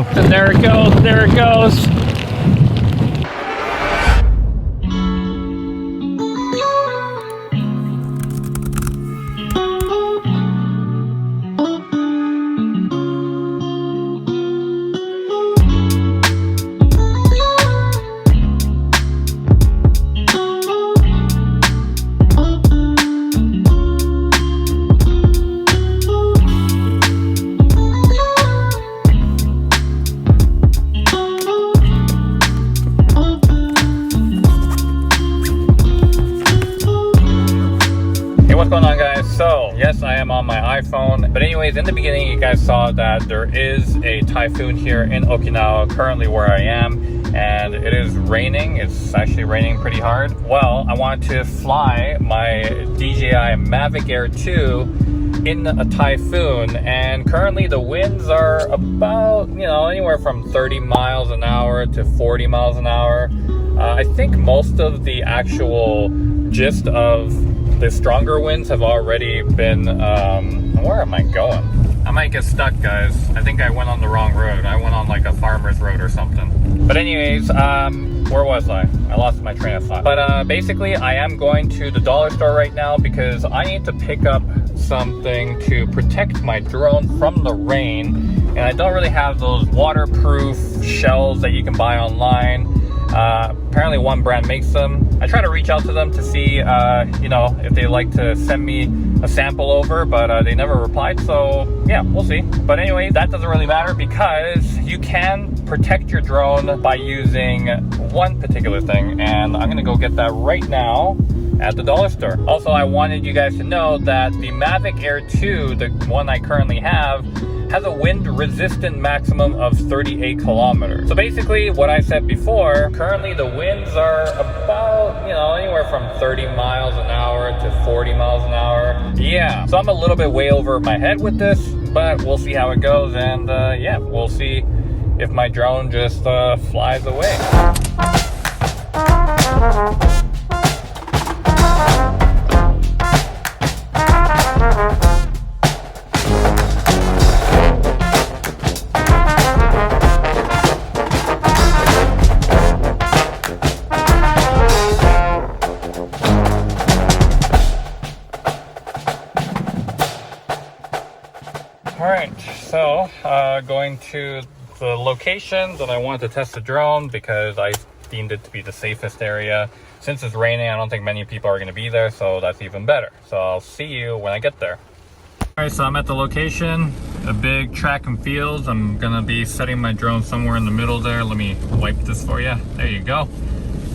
go. And there it goes. There it goes. What's going on, guys? So yes, I am on my iPhone, but anyways, in the beginning you guys saw that there is a typhoon here in Okinawa, currently where I am, and it is raining. It's actually raining pretty hard. Well, I wanted to fly my DJI Mavic Air 2 in a typhoon, and currently the winds are about, anywhere from 30 miles an hour to 40 miles an hour. I think most of the actual gist of the stronger winds have already been, where am I going? I might get stuck, guys. I think I went on the wrong road. I went on like a farmer's road or something. But anyways, where was I? I lost my train of thought. But basically, I am going to the dollar store right now because I need to pick up something to protect my drone from the rain. And I don't really have those waterproof shells that you can buy online. Apparently one brand makes them. I try to reach out to them to see, if they like to send me a sample over, but they never replied. So yeah, we'll see. But anyway, that doesn't really matter because you can protect your drone by using one particular thing. And I'm gonna go get that right now at the dollar store. Also, I wanted you guys to know that the Mavic Air 2, the one I currently have, has a wind resistant maximum of 38 kilometers. So basically what I said before, currently the winds are about, anywhere from 30 miles an hour to 40 miles an hour. Yeah, so I'm a little bit way over my head with this, but we'll see how it goes. And yeah, we'll see if my drone just flies away. Alright, so going to the location that I wanted to test the drone because I deemed it to be the safest area. Since it's raining, I don't think many people are going to be there, so that's even better. So I'll see you when I get there. Alright, so I'm at the location, a big track and fields. I'm going to be setting my drone somewhere in the middle there. Let me wipe this for you. There you go.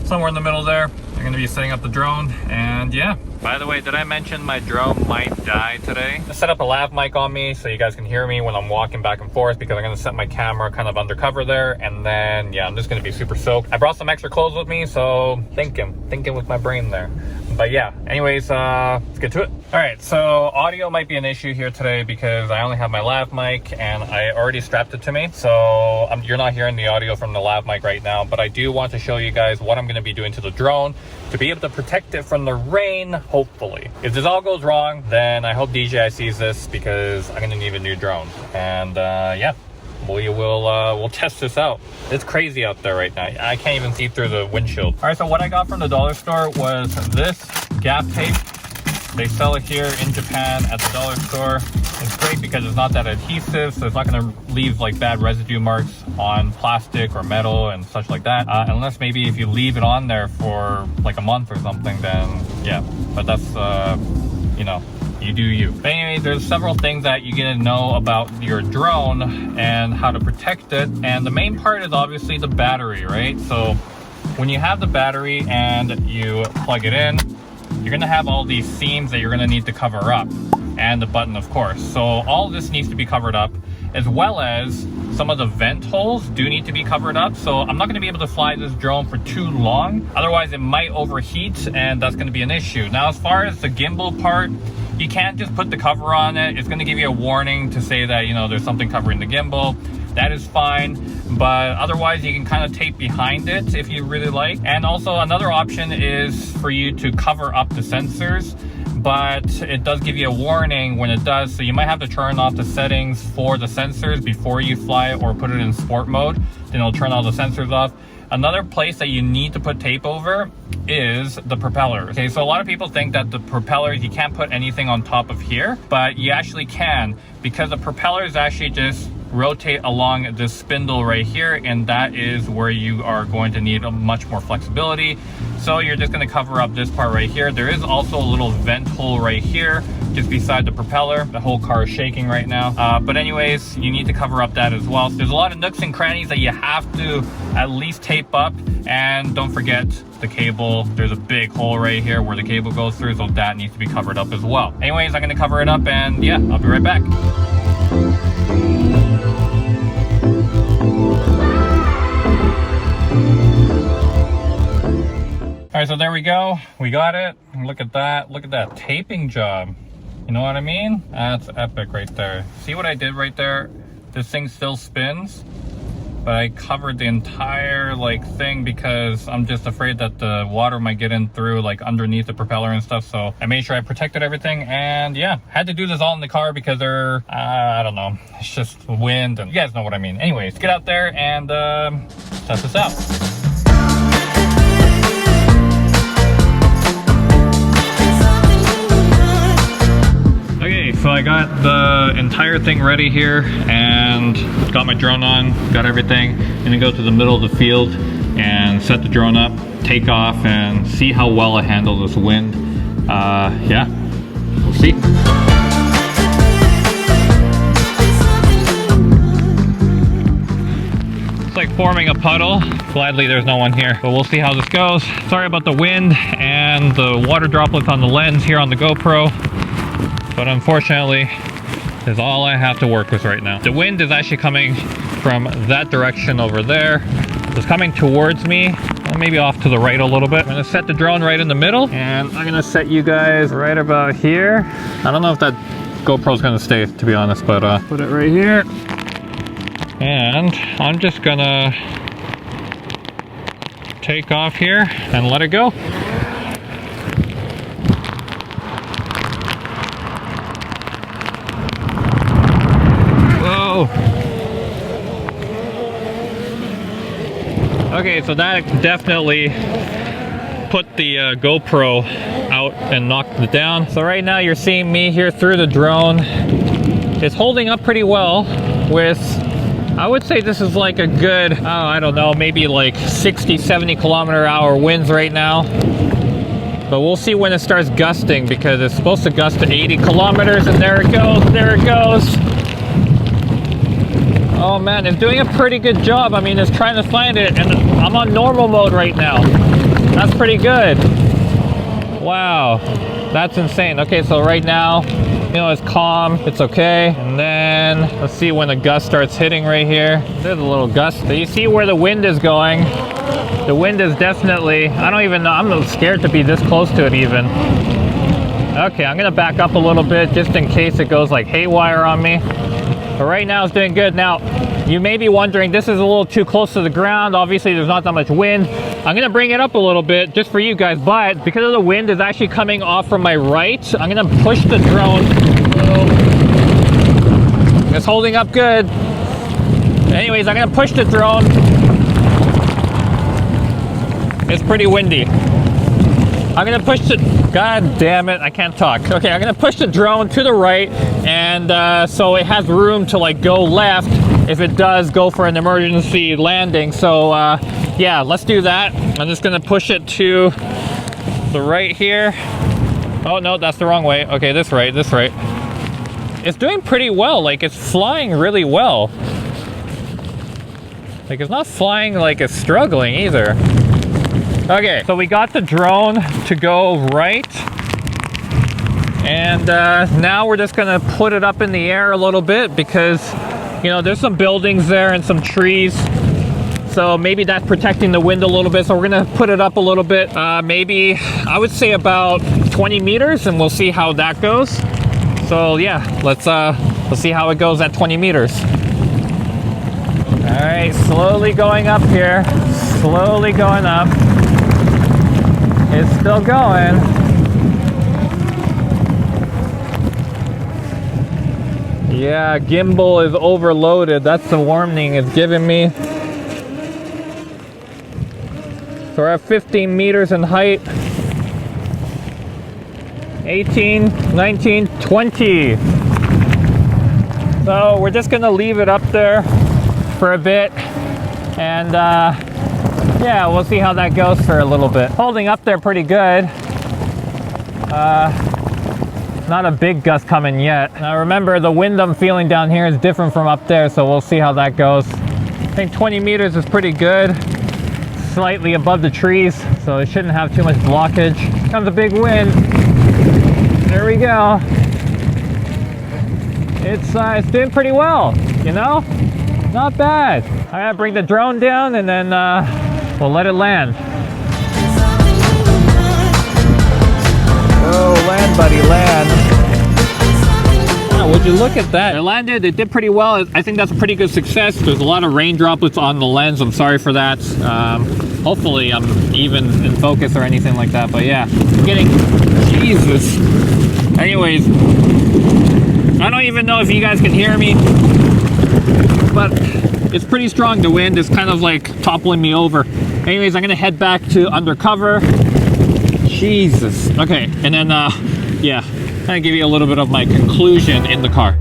Somewhere in the middle there. I'm going to be setting up the drone, and yeah. By the way, did I mention my drone might die today? I set up a lav mic on me so you guys can hear me when I'm walking back and forth because I'm going to set my camera kind of undercover there, and then yeah, I'm just going to be super soaked. I brought some extra clothes with me, so thinking with my brain there. But yeah, anyways, let's get to it. All right, so audio might be an issue here today because I only have my lav mic and I already strapped it to me. So you're not hearing the audio from the lav mic right now, but I do want to show you guys what I'm going to be doing to the drone to be able to protect it from the rain, hopefully. If this all goes wrong, then I hope DJI sees this because I'm going to need a new drone. And yeah, we'll test this out. It's crazy out there right now. I can't even see through the windshield. All right, so what I got from the dollar store was this gap tape. They sell it here in Japan at the dollar store. It's great because it's not that adhesive, so it's not going to leave like bad residue marks on plastic or metal and such like that. Unless maybe if you leave it on there for like a month or something, then yeah. But that's, you do you. But anyway, there's several things that you get to know about your drone and how to protect it. And the main part is obviously the battery, right? So when you have the battery and you plug it in, you're gonna have all these seams that you're gonna need to cover up, and the button, of course. So all of this needs to be covered up, as well as some of the vent holes do need to be covered up. So I'm not gonna be able to fly this drone for too long. Otherwise it might overheat and that's gonna be an issue. Now, as far as the gimbal part, you can't just put the cover on it. It's gonna give you a warning to say that, there's something covering the gimbal. That is fine, but otherwise you can kind of tape behind it if you really like. And also another option is for you to cover up the sensors but it does give you a warning when it does. So you might have to turn off the settings for the sensors before you fly, or put it in sport mode. Then it'll turn all the sensors off. Another place that you need to put tape over is the propellers. Okay, so a lot of people think that the propellers, you can't put anything on top of here, but you actually can, because the propellers actually just rotate along this spindle right here, and that is where you are going to need a much more flexibility. So you're just going to cover up this part right here. There is also a little vent hole right here just beside the propeller. The whole car is shaking right now, but anyways, you need to cover up that as well. So there's a lot of nooks and crannies that you have to at least tape up. And don't forget the cable. There's a big hole right here where the cable goes through, so that needs to be covered up as well. Anyways, I'm going to cover it up, and yeah, I'll be right back. All right, so there we go. We got it. Look at that. Look at that taping job. You know what I mean? That's epic right there. See what I did right there? This thing still spins, but I covered the entire like thing because I'm just afraid that the water might get in through like underneath the propeller and stuff. So I made sure I protected everything, and yeah, had to do this all in the car because they're, I don't know, it's just wind, and you guys know what I mean. Anyways, get out there and test this out. Okay, so I got the entire thing ready here and got my drone on, got everything. I'm gonna go to the middle of the field and set the drone up, take off, and see how well it handles this wind. Yeah, we'll see. It's like forming a puddle. Gladly there's no one here, but we'll see how this goes. Sorry about the wind and the water droplets on the lens here on the GoPro. But unfortunately, is all I have to work with right now. The wind is actually coming from that direction over there. It's coming towards me, maybe off to the right a little bit. I'm gonna set the drone right in the middle, and I'm gonna set you guys right about here. I don't know if that GoPro's gonna stay, to be honest, but put it right here. And I'm just gonna take off here and let it go. Okay, so that definitely put the GoPro out and knocked it down. So right now you're seeing me here through the drone. It's holding up pretty well with, I would say this is like a good, I don't know, maybe like 60, 70 km/h winds right now. But we'll see when it starts gusting, because it's supposed to gust to 80 kilometers, and there it goes, there it goes. Oh man, it's doing a pretty good job. I mean, it's trying to find it, and I'm on normal mode right now. That's pretty good. Wow, that's insane. Okay, so right now, you know, it's calm, it's okay. And then, let's see when the gust starts hitting right here. There's a little gust. So you see where the wind is going. The wind is definitely, I don't even know, I'm scared to be this close to it even. Okay, I'm gonna back up a little bit just in case it goes like haywire on me. But right now it's doing good. Now, you may be wondering, this is a little too close to the ground. Obviously, there's not that much wind. I'm gonna bring it up a little bit just for you guys, but because of the wind is actually coming off from my right, I'm gonna push the drone. It's holding up good. Anyways, I'm gonna push the drone. It's pretty windy. I'm gonna push the, god damn it, I can't talk. Okay, I'm gonna push the drone to the right, and so it has room to like go left if it does go for an emergency landing. So yeah, let's do that. I'm just gonna push it to the right here. Oh no, that's the wrong way. Okay, this right, this right. It's doing pretty well, like it's flying really well. Like it's not flying like it's struggling either. Okay, so we got the drone to go right, and now we're just gonna put it up in the air a little bit because, you know, there's some buildings there and some trees, so maybe that's protecting the wind a little bit. So we're gonna put it up a little bit, maybe I would say about 20 meters, and we'll see how that goes. So yeah, let's see how it goes at 20 meters. All right, slowly going up here, slowly going up. It's still going. Yeah, gimbal is overloaded. That's the warning it's giving me. So we're at 15 meters in height. 18, 19, 20. So we're just gonna leave it up there for a bit. And yeah, we'll see how that goes for a little bit. Holding up there pretty good. Not a big gust coming yet. Now remember, the wind I'm feeling down here is different from up there, so we'll see how that goes. I think 20 meters is pretty good. Slightly above the trees, so it shouldn't have too much blockage. Comes a big wind. There we go. It's doing pretty well, you know? Not bad. I gotta bring the drone down and then we'll let it land. Oh, land, buddy, land. Wow, would you look at that? It landed, it did pretty well. I think that's a pretty good success. There's a lot of rain droplets on the lens. I'm sorry for that. Hopefully I'm even in focus or anything like that. But yeah, I'm getting, Jesus. Anyways, I don't even know if you guys can hear me, but it's pretty strong. The wind is kind of like toppling me over. Anyways, I'm gonna head back to undercover. Jesus. Okay, and then yeah, kind of give you a little bit of my conclusion in the car.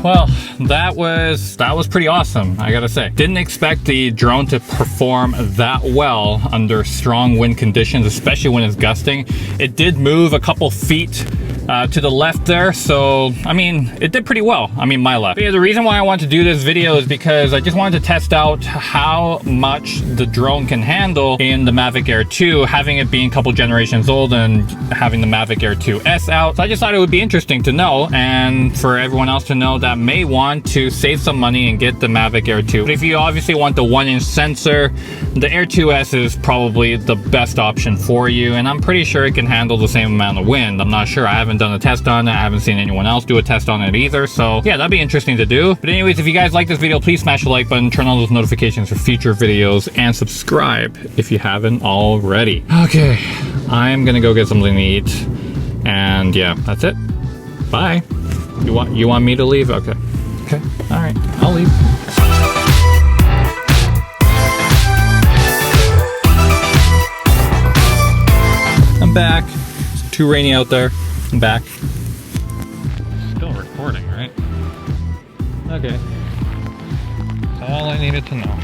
Well, that was pretty awesome, I gotta say. Didn't expect the drone to perform that well under strong wind conditions, especially when it's gusting. It did move a couple feet to the left there, so I mean, it did pretty well. I mean, my left. But yeah, the reason why I wanted to do this video is because I just wanted to test out how much the drone can handle in the Mavic Air 2, having it being a couple generations old and having the Mavic Air 2S out. So I just thought it would be interesting to know, and for everyone else to know that may want to save some money and get the Mavic Air 2. But if you obviously want the 1-inch sensor, the Air 2S is probably the best option for you, and I'm pretty sure it can handle the same amount of wind. I'm not sure, I haven't done a test on it. I haven't seen anyone else do a test on it either, so yeah, that'd be interesting to do. But anyways, if you guys like this video, please smash the like button, turn on those notifications for future videos, and subscribe if you haven't already. Okay, I'm gonna go get something to eat, and yeah, that's it. Bye. You want me to leave? Okay. Okay, all right, I'll leave. I'm back. It's too rainy out there. I'm back. Still recording, right? Okay. That's all I needed to know.